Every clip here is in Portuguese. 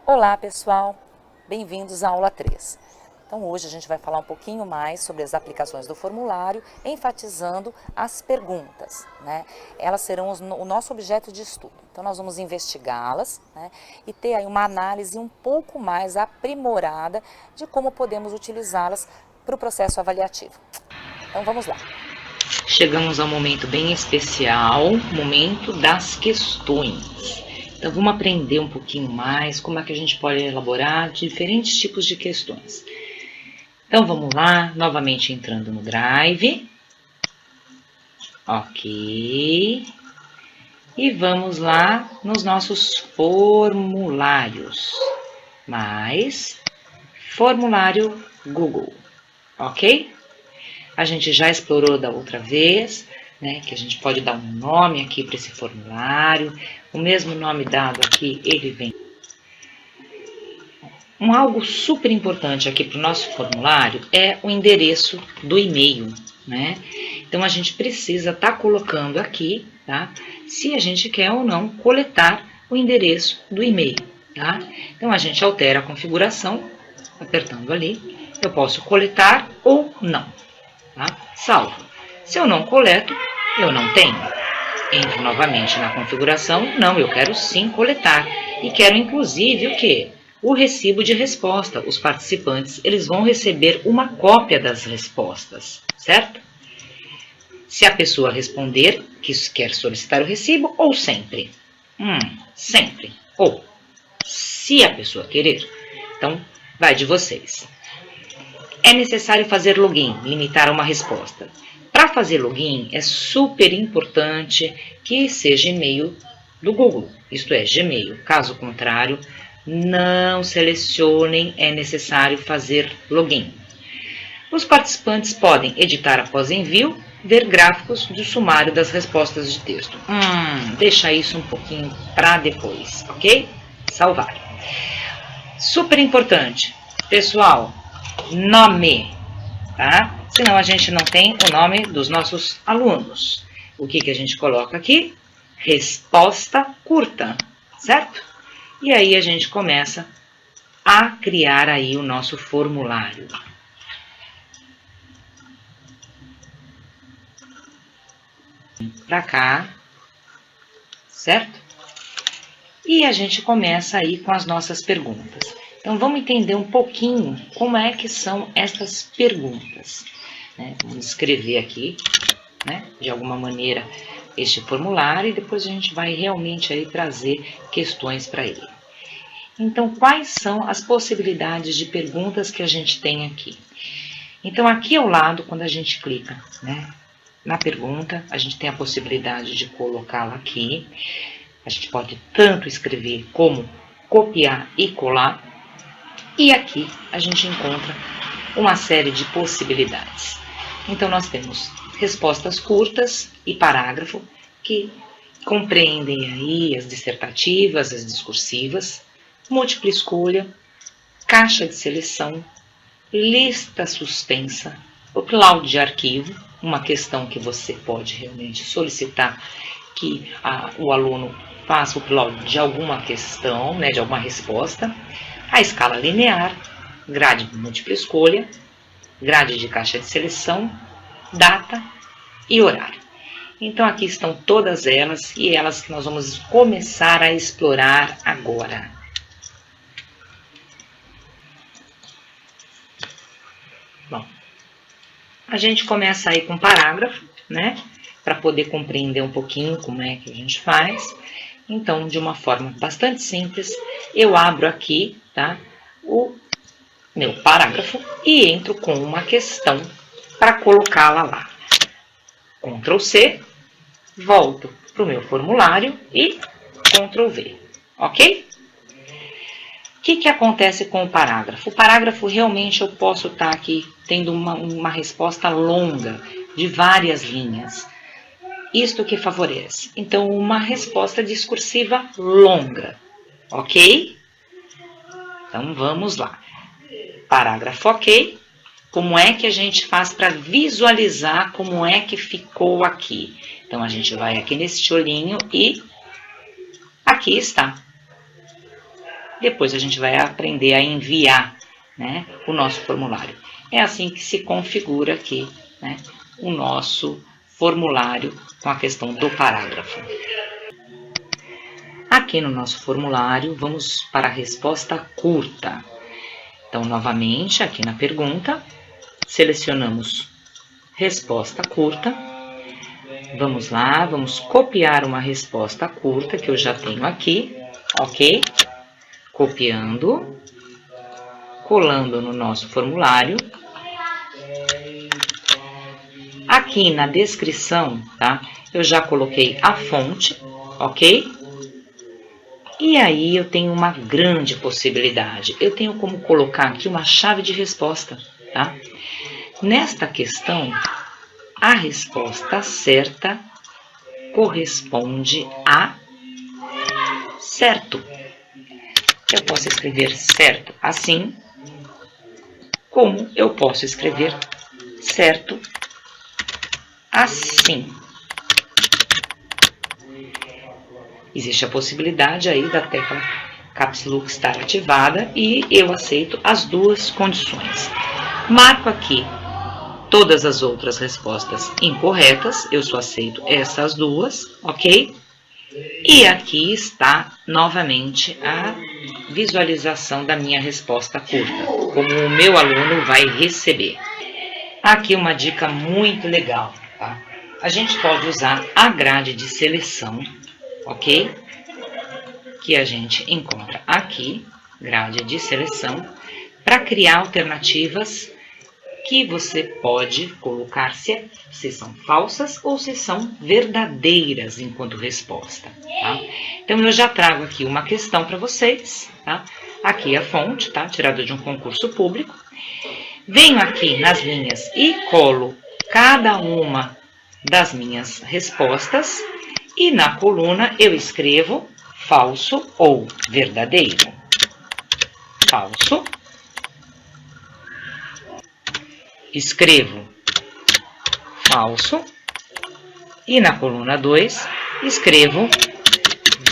Olá pessoal, bem-vindos à aula 3. Então hoje a gente vai falar um pouquinho mais sobre as aplicações do formulário, enfatizando as perguntas, né? Elas serão o nosso objeto de estudo. Então nós vamos investigá-las, né? E ter aí uma análise um pouco mais aprimorada de como podemos utilizá-las para o processo avaliativo. Então vamos lá. Chegamos a um momento bem especial, momento das questões. Então vamos aprender um pouquinho mais como é que a gente pode elaborar diferentes tipos de questões. Então vamos lá, novamente entrando no Drive. Ok. E vamos lá nos nossos formulários. Mais formulário Google. Ok? A gente já explorou da outra vez, né, que a gente pode dar um nome aqui para esse formulário. O mesmo nome dado aqui, ele vem. Algo super importante aqui para o nosso formulário é o endereço do e-mail, né? Então a gente precisa estar colocando aqui, tá? Se a gente quer ou não coletar o endereço do e-mail, tá? Então a gente altera a configuração, apertando ali. Eu posso coletar ou não. Tá? Salvo. Se eu não coleto, eu não tenho. Entro novamente na configuração. Não, eu quero sim coletar. E quero inclusive o quê? O recibo de resposta. Os participantes, eles vão receber uma cópia das respostas, certo? Se a pessoa responder que quer solicitar o recibo, ou sempre? Sempre. Ou, se a pessoa querer. Então, vai de vocês. É necessário fazer login, limitar uma resposta. Para fazer login, é super importante que seja e-mail do Google, isto é, Gmail. Caso contrário, não selecionem, é necessário fazer login. Os participantes podem editar após envio, ver gráficos do sumário das respostas de texto. Deixa isso um pouquinho para depois, ok? Salvar. Super importante, pessoal. Nome, tá? Senão a gente não tem o nome dos nossos alunos. O que a gente coloca aqui? Resposta curta, certo? E aí a gente começa a criar aí o nosso formulário. Para cá, certo? E a gente começa aí com as nossas perguntas. Então, vamos entender um pouquinho como é que são essas perguntas. Né? Vamos escrever aqui, né, de alguma maneira, este formulário e depois a gente vai realmente aí trazer questões para ele. Então, quais são as possibilidades de perguntas que a gente tem aqui? Então, aqui ao lado, quando a gente clica, né, na pergunta, a gente tem a possibilidade de colocá-la aqui. A gente pode tanto escrever como copiar e colar. E aqui a gente encontra uma série de possibilidades. Então, nós temos respostas curtas e parágrafo, que compreendem aí as dissertativas, as discursivas, múltipla escolha, caixa de seleção, lista suspensa, upload de arquivo, uma questão que você pode realmente solicitar que o aluno faça o upload de alguma questão, né, de alguma resposta. A escala linear, grade de múltipla escolha, grade de caixa de seleção, data e horário. Então aqui estão todas elas e elas que nós vamos começar a explorar agora. Bom, a gente começa aí com parágrafo, né? Para poder compreender um pouquinho como é que a gente faz. Então, de uma forma bastante simples, eu abro aqui, tá, o meu parágrafo e entro com uma questão para colocá-la lá. Ctrl C, volto para o meu formulário e Ctrl V, ok? O que acontece com o parágrafo? O parágrafo realmente eu posso estar aqui tendo uma resposta longa, de várias linhas. Isto que favorece. Então, uma resposta discursiva longa, ok? Então, vamos lá. Parágrafo ok. Como é que a gente faz para visualizar como é que ficou aqui? Então, a gente vai aqui nesse olhinho e aqui está. depois a gente vai aprender a enviar, né, o nosso formulário. É assim que se configura aqui, né, o nosso formulário com a questão do parágrafo. Aqui no nosso formulário, vamos para a resposta curta. Então, novamente, aqui na pergunta, selecionamos resposta curta. Vamos lá, vamos copiar uma resposta curta que eu já tenho aqui, ok? Copiando, colando no nosso formulário. Aqui na descrição, tá? Eu já coloquei a fonte, ok? E aí eu tenho uma grande possibilidade. Eu tenho como colocar aqui uma chave de resposta, tá? Nesta questão, a resposta certa corresponde a certo. Eu posso escrever certo assim, como eu posso escrever certo assim. Existe a possibilidade aí da tecla Caps Lock estar ativada e eu aceito as duas condições. Marco aqui todas as outras respostas incorretas, eu só aceito essas duas, ok? E aqui está novamente a visualização da minha resposta curta, como o meu aluno vai receber. Aqui uma dica muito legal, tá? A gente pode usar a grade de seleção, ok? Que a gente encontra aqui, grade de seleção, para criar alternativas que você pode colocar se são falsas ou se são verdadeiras enquanto resposta, tá? Então, eu já trago aqui uma questão para vocês, tá? Aqui a fonte, tá? Tirada de um concurso público. Venho aqui nas linhas e colo cada uma das minhas respostas e na coluna eu escrevo falso ou verdadeiro. Falso. Escrevo falso e na coluna 2 escrevo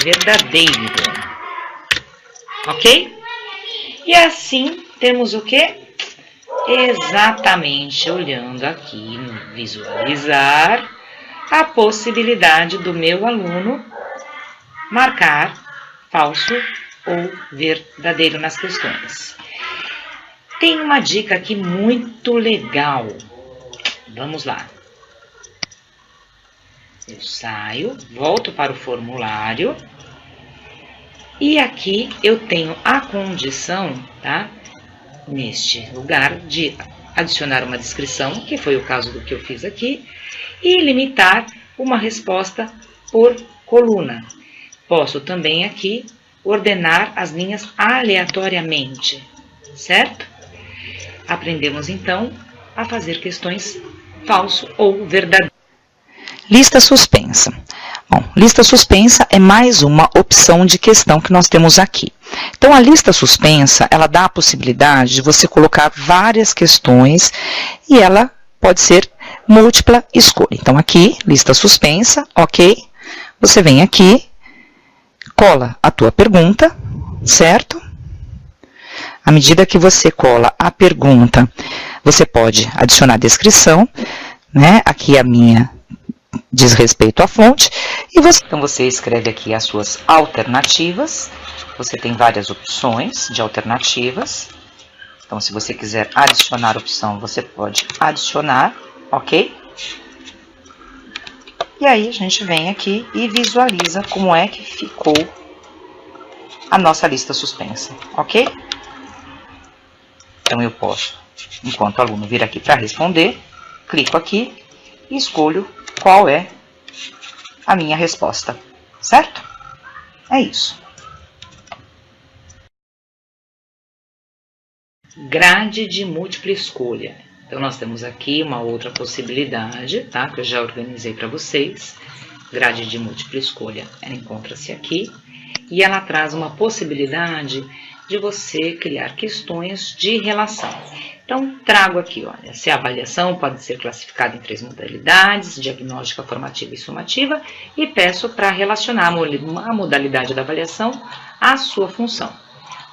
verdadeiro, ok? E assim temos o que? Exatamente olhando aqui no visualizar a possibilidade do meu aluno marcar falso ou verdadeiro nas questões. Tem uma dica aqui muito legal. Vamos lá. Eu saio, volto para o formulário. E aqui eu tenho a condição, tá? Neste lugar de adicionar uma descrição, que foi o caso do que eu fiz aqui. E limitar uma resposta por coluna. Posso também aqui ordenar as linhas aleatoriamente, certo? Aprendemos, então, a fazer questões falso ou verdadeiro. Lista suspensa. Bom, lista suspensa é mais uma opção de questão que nós temos aqui. Então, a lista suspensa, ela dá a possibilidade de você colocar várias questões e ela pode ser múltipla escolha. Então, aqui, lista suspensa, ok? Você vem aqui, cola a tua pergunta, certo? À medida que você cola a pergunta, você pode adicionar a descrição, né? Aqui a minha diz respeito à fonte. Então, você escreve aqui as suas alternativas. Você tem várias opções de alternativas. Então, se você quiser adicionar opção, você pode adicionar, ok? E aí, a gente vem aqui e visualiza como é que ficou a nossa lista suspensa, ok? Então, eu posso, enquanto aluno vir aqui para responder, clico aqui e escolho qual é a minha resposta, certo? É isso. Grade de múltipla escolha. Então, nós temos aqui uma outra possibilidade, tá? Que eu já organizei para vocês. Grade de múltipla escolha, ela encontra-se aqui. E ela traz uma possibilidade de você criar questões de relação. Então, trago aqui, olha, se a avaliação pode ser classificada em 3 modalidades, diagnóstica, formativa e sumativa, e peço para relacionar a modalidade da avaliação à sua função.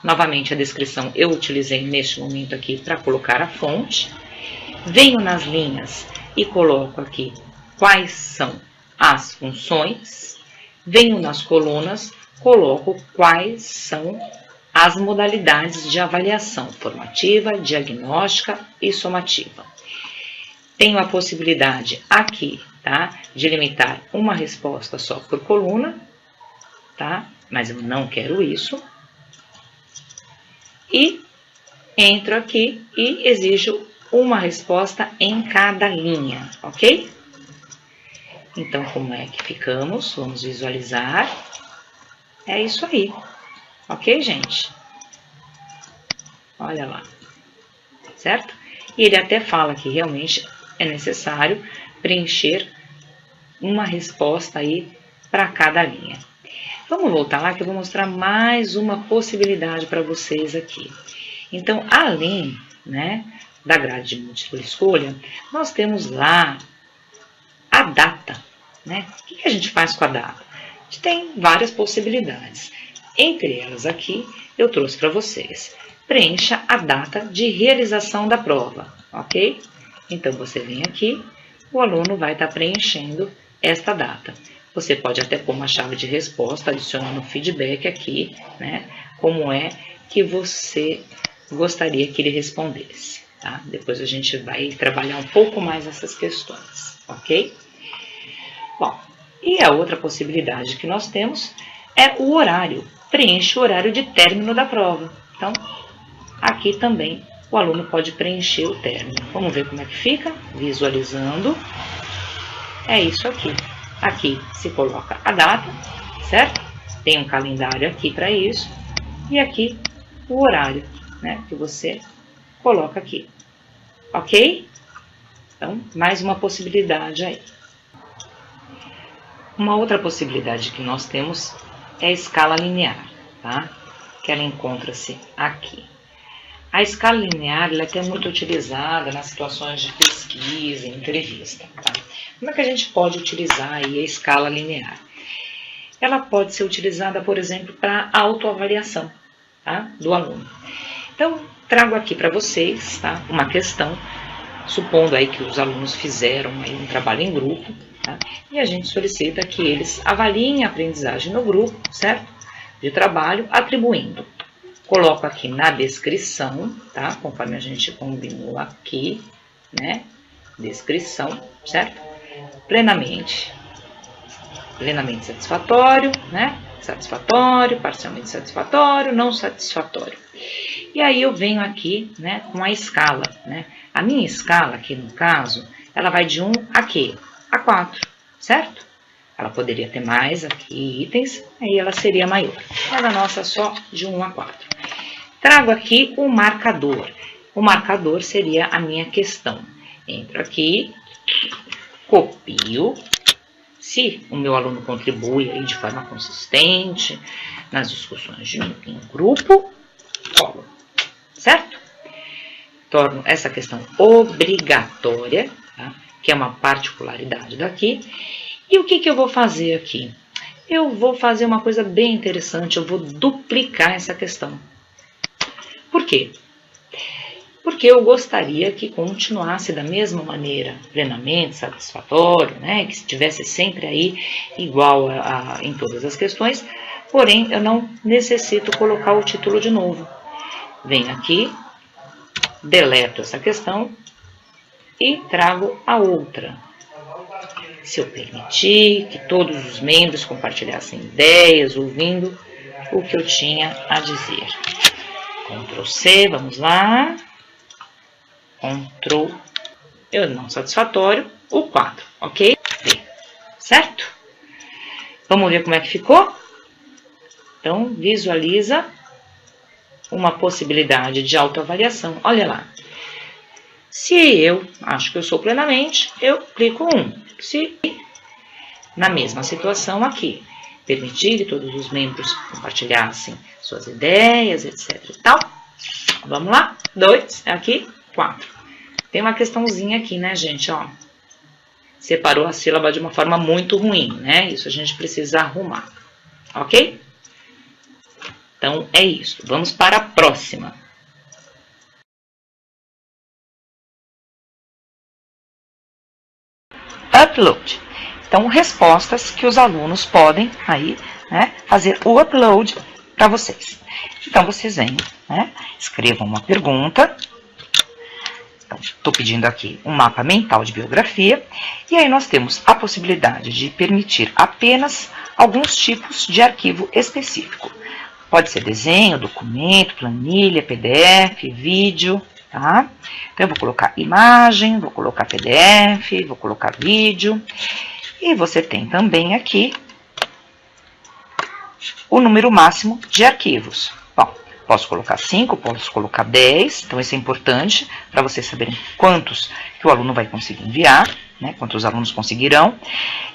Novamente, a descrição eu utilizei neste momento aqui para colocar a fonte. Venho nas linhas e coloco aqui quais são as funções. Venho nas colunas, coloco quais são as modalidades de avaliação formativa, diagnóstica e somativa. Tenho a possibilidade aqui, tá, de limitar uma resposta só por coluna, tá? Mas eu não quero isso. E entro aqui e exijo uma resposta em cada linha, ok? Então, como é que ficamos? Vamos visualizar. É isso aí, ok, gente? Olha lá, certo? E ele até fala que realmente é necessário preencher uma resposta aí para cada linha. Vamos voltar lá que eu vou mostrar mais uma possibilidade para vocês aqui. Então, além, né, da grade de múltipla escolha, nós temos lá a data, né? O que a gente faz com a data? A gente tem várias possibilidades. Entre elas aqui, eu trouxe para vocês. Preencha a data de realização da prova, ok? Então, você vem aqui, o aluno vai estar preenchendo esta data. Você pode até pôr uma chave de resposta, adicionando feedback aqui, né? Como é que você gostaria que ele respondesse, tá? Depois a gente vai trabalhar um pouco mais essas questões, ok? Bom, e a outra possibilidade que nós temos é o horário. Preenche o horário de término da prova. Então, aqui também o aluno pode preencher o término. Vamos ver como é que fica? Visualizando. É isso aqui. Aqui se coloca a data, certo? Tem um calendário aqui para isso. E aqui o horário, né? Que você coloca aqui. Ok? Então, mais uma possibilidade aí. Uma outra possibilidade que nós temos é a escala linear, tá? Que ela encontra-se aqui. A escala linear ela é até muito utilizada nas situações de pesquisa, entrevista, tá? Como é que a gente pode utilizar aí a escala linear? Ela pode ser utilizada, por exemplo, para autoavaliação, tá, do aluno. Então, trago aqui para vocês, tá, uma questão, supondo aí que os alunos fizeram aí um trabalho em grupo, tá, e a gente solicita que eles avaliem a aprendizagem no grupo, certo? De trabalho, atribuindo. Coloco aqui na descrição, tá, conforme a gente combinou aqui, né, descrição, certo? Plenamente satisfatório, né? Satisfatório, parcialmente satisfatório, não satisfatório. E aí eu venho aqui, né, com a escala, né? A minha escala aqui no caso, ela vai de 1 a quê? A 4, certo? Ela poderia ter mais aqui itens, aí ela seria maior. Mas a nossa só de 1 a 4. Trago aqui o marcador. O marcador seria a minha questão. Entro aqui, copio. Se o meu aluno contribui aí de forma consistente nas discussões em grupo, colo, certo? Torno essa questão obrigatória, tá? Que é uma particularidade daqui. E o que eu vou fazer aqui? Eu vou fazer uma coisa bem interessante, eu vou duplicar essa questão. Por quê? Porque eu gostaria que continuasse da mesma maneira, plenamente satisfatório, né? Que estivesse sempre aí igual em todas as questões, porém eu não necessito colocar o título de novo. Venho aqui, deleto essa questão e trago a outra. Se eu permitir que todos os membros compartilhassem ideias, ouvindo o que eu tinha a dizer. Ctrl C, vamos lá. Ctrl, eu não satisfatório, o 4, ok? Certo? Vamos ver como é que ficou? Então, visualiza uma possibilidade de autoavaliação. Olha lá. Se eu acho que eu sou plenamente, eu clico 1. Se na mesma situação aqui, permitir que todos os membros compartilhassem suas ideias, etc e tal. Vamos lá? 2, aqui, 4. Tem uma questãozinha aqui, né, gente, ó. Separou a sílaba de uma forma muito ruim, né? Isso a gente precisa arrumar, ok? Então, é isso. Vamos para a próxima. Upload. Então, respostas que os alunos podem aí, né, fazer o upload para vocês. Então, vocês vêm, né, escrevam uma pergunta. Então, estou pedindo aqui um mapa mental de biografia. E aí nós temos a possibilidade de permitir apenas alguns tipos de arquivo específico. Pode ser desenho, documento, planilha, PDF, vídeo, tá? Então, eu vou colocar imagem, vou colocar PDF, vou colocar vídeo. E você tem também aqui o número máximo de arquivos. Bom, posso colocar 5, posso colocar 10, então isso é importante para vocês saberem quantos que o aluno vai conseguir enviar, né, quantos alunos conseguirão.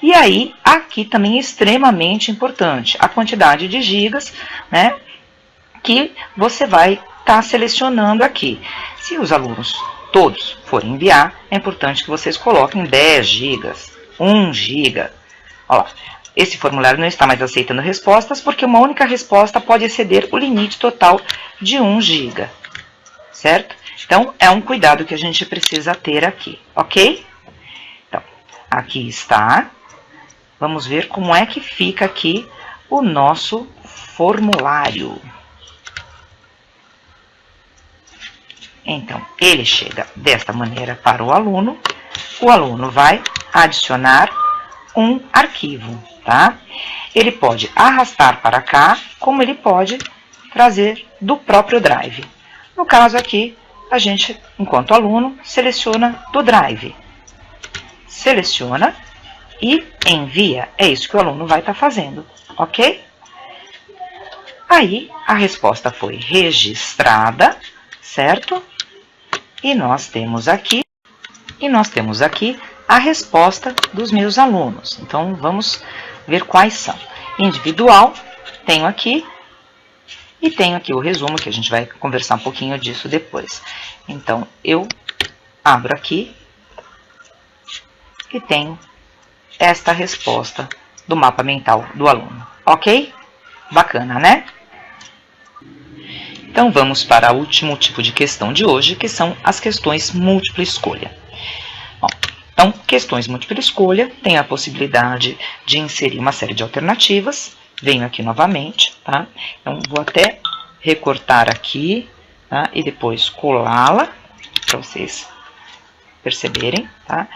E aí, aqui também é extremamente importante a quantidade de gigas, né, que você vai estar selecionando aqui. Se os alunos todos forem enviar, é importante que vocês coloquem 10 gigas, 1 giga. Olha lá, esse formulário não está mais aceitando respostas, porque uma única resposta pode exceder o limite total de 1 giga, certo? Então, é um cuidado que a gente precisa ter aqui, ok? Então, aqui está. Vamos ver como é que fica aqui o nosso formulário. Então, ele chega desta maneira para o aluno vai adicionar um arquivo, tá? Ele pode arrastar para cá, como ele pode trazer do próprio Drive. No caso aqui, a gente, enquanto aluno, seleciona do Drive. Seleciona e envia. É isso que o aluno vai estar fazendo, ok? Aí, a resposta foi registrada, certo? E nós temos aqui a resposta dos meus alunos. Então, vamos ver quais são. Individual, tenho aqui, e tenho aqui o resumo, que a gente vai conversar um pouquinho disso depois. Então, eu abro aqui e tenho esta resposta do mapa mental do aluno. Ok? Bacana, né? Então, vamos para o último tipo de questão de hoje, que são as questões múltipla escolha. Bom, então, questões múltipla escolha tem a possibilidade de inserir uma série de alternativas. Venho aqui novamente, tá? Então, vou até recortar aqui, tá? E depois colá-la, para vocês perceberem, tá?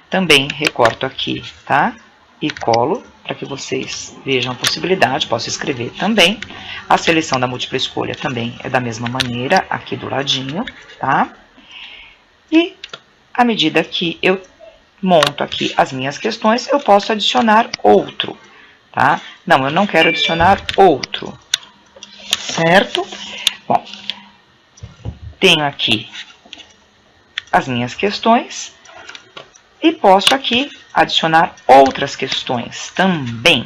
Também recorto aqui, tá? E colo, para que vocês vejam a possibilidade. Posso escrever também. A seleção da múltipla escolha também é da mesma maneira, aqui do ladinho, tá? E à medida que eu monto aqui as minhas questões, eu posso adicionar outro, tá? Não, eu não quero adicionar outro, certo? Bom, tenho aqui as minhas questões e posso aqui adicionar outras questões também.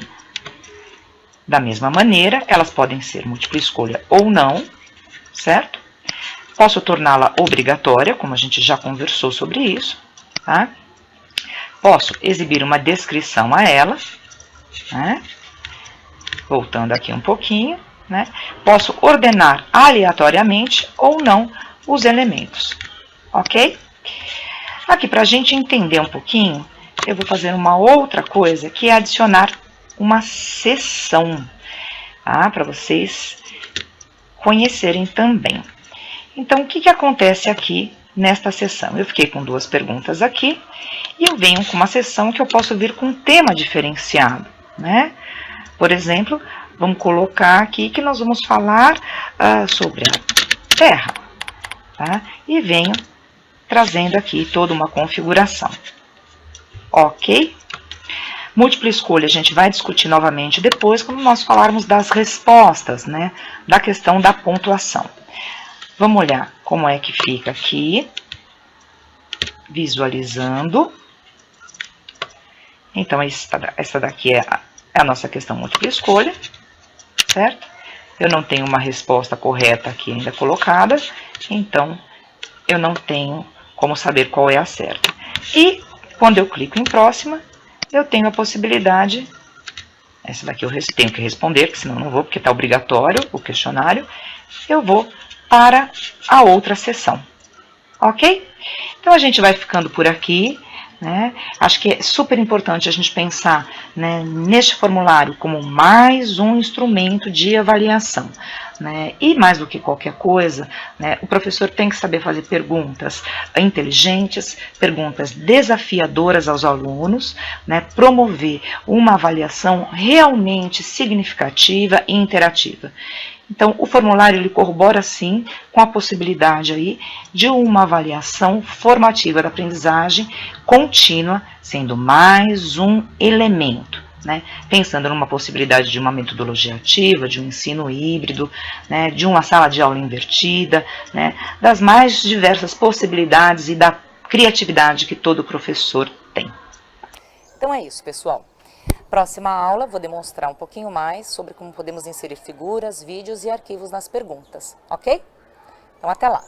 Da mesma maneira, elas podem ser múltipla escolha ou não, certo? Posso torná-la obrigatória, como a gente já conversou sobre isso, tá? Posso exibir uma descrição a ela, né? Voltando aqui um pouquinho, né? Posso ordenar aleatoriamente ou não os elementos, ok? Aqui, para a gente entender um pouquinho, eu vou fazer uma outra coisa, que é adicionar uma seção, tá? Para vocês conhecerem também. Então, o que acontece aqui nesta seção? Eu fiquei com duas perguntas aqui, e eu venho com uma seção que eu posso vir com um tema diferenciado, né? Por exemplo, vamos colocar aqui que nós vamos falar sobre a Terra, tá? E venho trazendo aqui toda uma configuração, ok? Múltipla escolha a gente vai discutir novamente depois, quando nós falarmos das respostas, né? Da questão da pontuação. Vamos olhar como é que fica aqui, visualizando. Então, essa daqui é a nossa questão múltipla escolha, certo? Eu não tenho uma resposta correta aqui ainda colocada, então eu não tenho como saber qual é a certa. E quando eu clico em próxima, eu tenho a possibilidade essa daqui eu tenho que responder, porque senão eu não vou, porque está obrigatório o questionário. Eu vou para a outra sessão, ok? Então a gente vai ficando por aqui, né? Acho que é super importante a gente pensar, né, neste formulário como mais um instrumento de avaliação, né? E mais do que qualquer coisa, né, o professor tem que saber fazer perguntas inteligentes, perguntas desafiadoras aos alunos, né, promover uma avaliação realmente significativa e interativa. Então, o formulário ele corrobora, sim, com a possibilidade aí de uma avaliação formativa da aprendizagem contínua, sendo mais um elemento, né? Pensando numa possibilidade de uma metodologia ativa, de um ensino híbrido, né? De uma sala de aula invertida, né? Das mais diversas possibilidades e da criatividade que todo professor tem. Então é isso, pessoal. Próxima aula, vou demonstrar um pouquinho mais sobre como podemos inserir figuras, vídeos e arquivos nas perguntas, ok? Então, até lá!